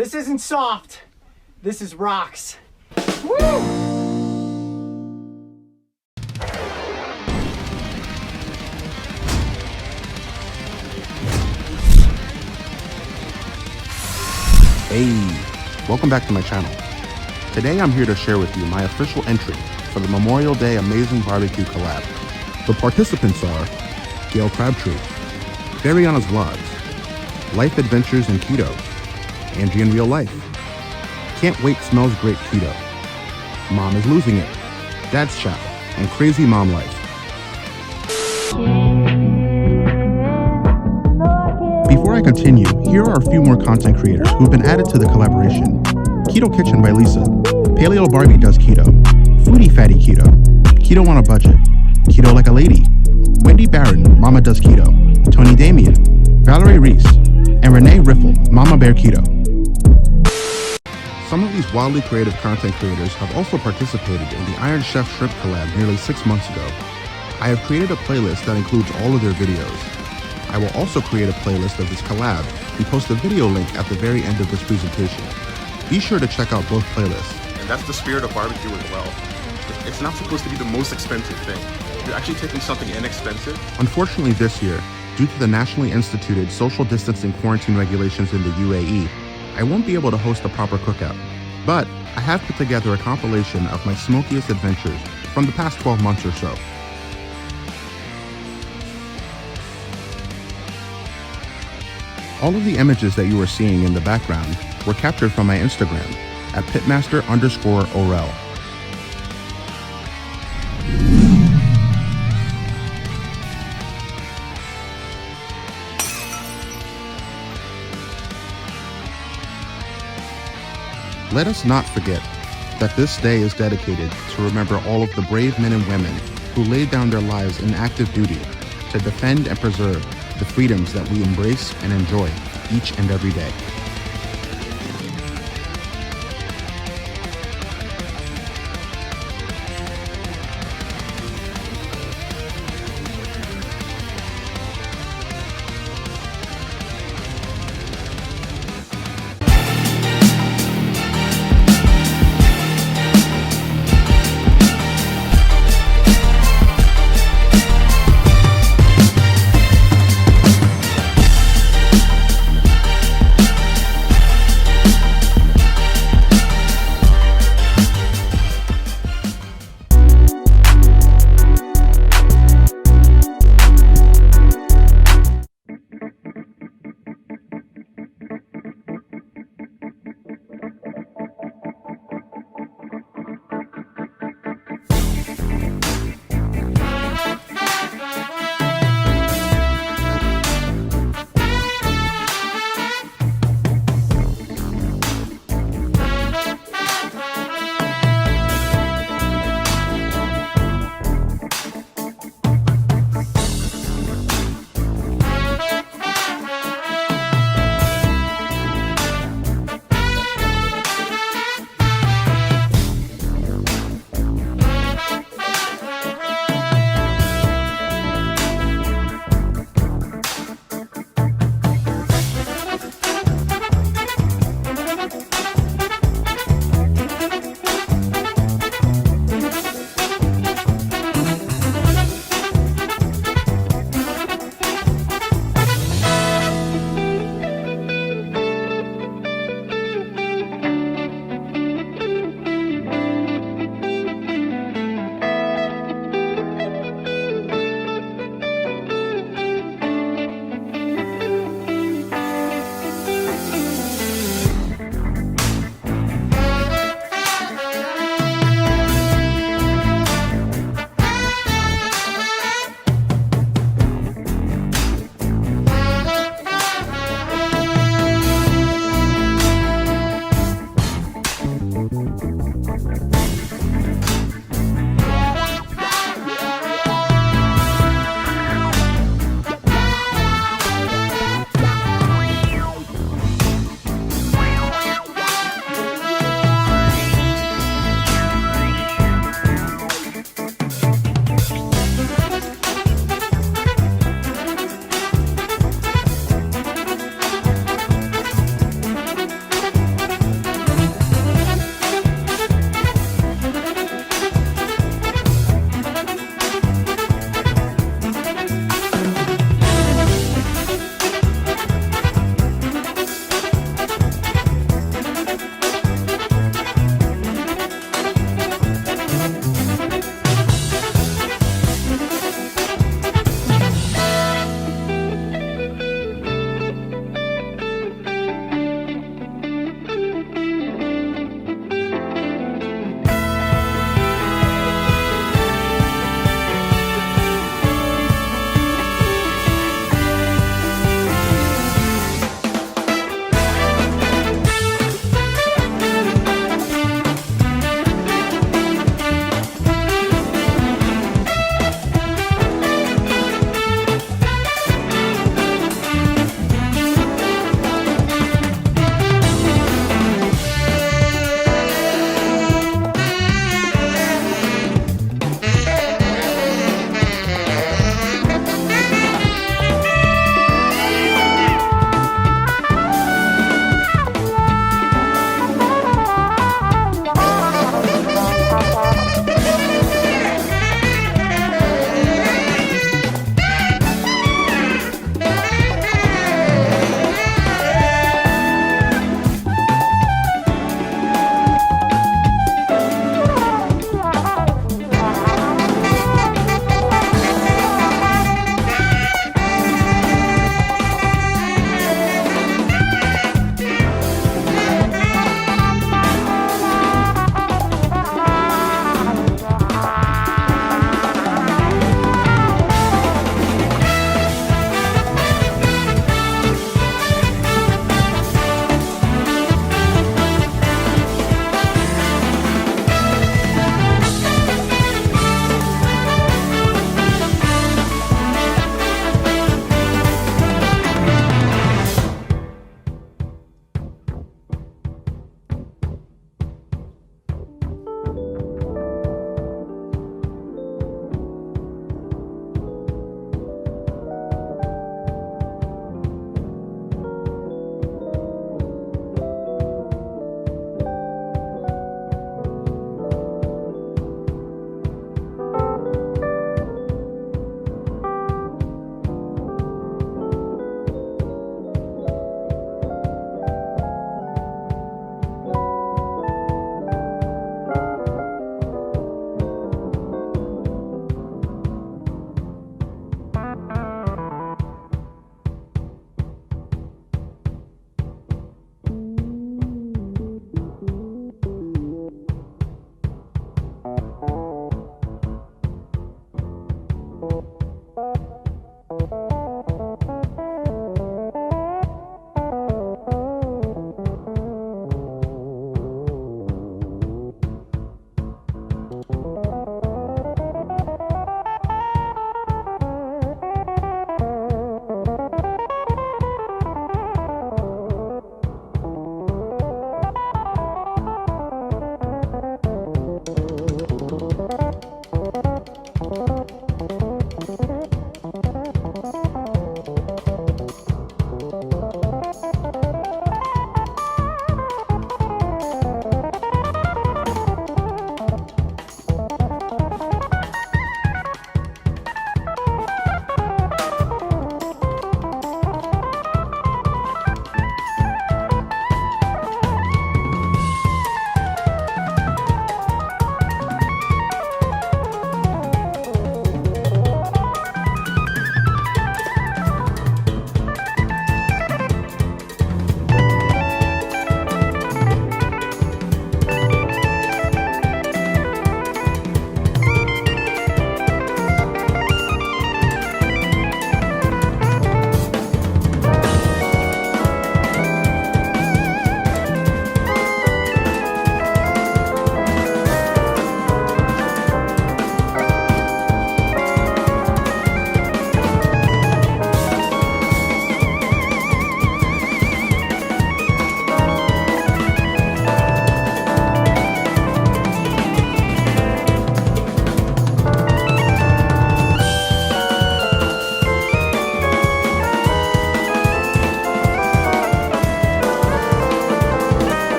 This isn't soft. This is rocks. Woo! Hey, welcome back to my channel. Today I'm here to share with you my official entry for the Memorial Day Amazing Barbecue Collab. The participants are Gail Crabtree, Dariana's Vlogs, Life Adventures in Keto, Angie in Real Life, Can't Wait Smells Great Keto, Mom is Losing It, Dad's Chow, and Crazy Mom Life. Before I continue, here are a few more content creators who have been added to the collaboration. Keto Kitchen by Lisa, Paleo Barbie does keto, Foodie Fatty Keto, Keto on a Budget, Keto Like a Lady, Wendy Barron, Mama Does Keto, Tony Damien, Valerie Reese, and Renee Riffle, Mama Bear Keto. Some of these wildly creative content creators have also participated in the Iron Chef Shrimp collab nearly 6 months ago. I have created a playlist that includes all of their videos. I will also create a playlist of this collab and post a video link at the very end of this presentation. Be sure to check out both playlists. And that's the spirit of barbecue as well. It's not supposed to be the most expensive thing. You're actually taking something inexpensive. Unfortunately this year, due to the nationally instituted social distancing quarantine regulations in the UAE, I won't be able to host a proper cookout. But I have put together a compilation of my smokiest adventures from the past 12 months or so. All of the images that you are seeing in the background were captured from my Instagram at Pitmaster_Orelle. Let us not forget that this day is dedicated to remember all of the brave men and women who laid down their lives in active duty to defend and preserve the freedoms that we embrace and enjoy each and every day.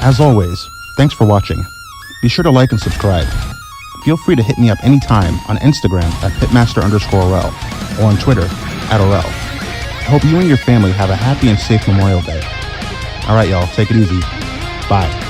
As always, thanks for watching. Be sure to like and subscribe. Feel free to hit me up anytime on Instagram at Pitmaster_Orelle or on Twitter at Orelle. I hope you and your family have a happy and safe Memorial Day. All right, y'all, take it easy. Bye.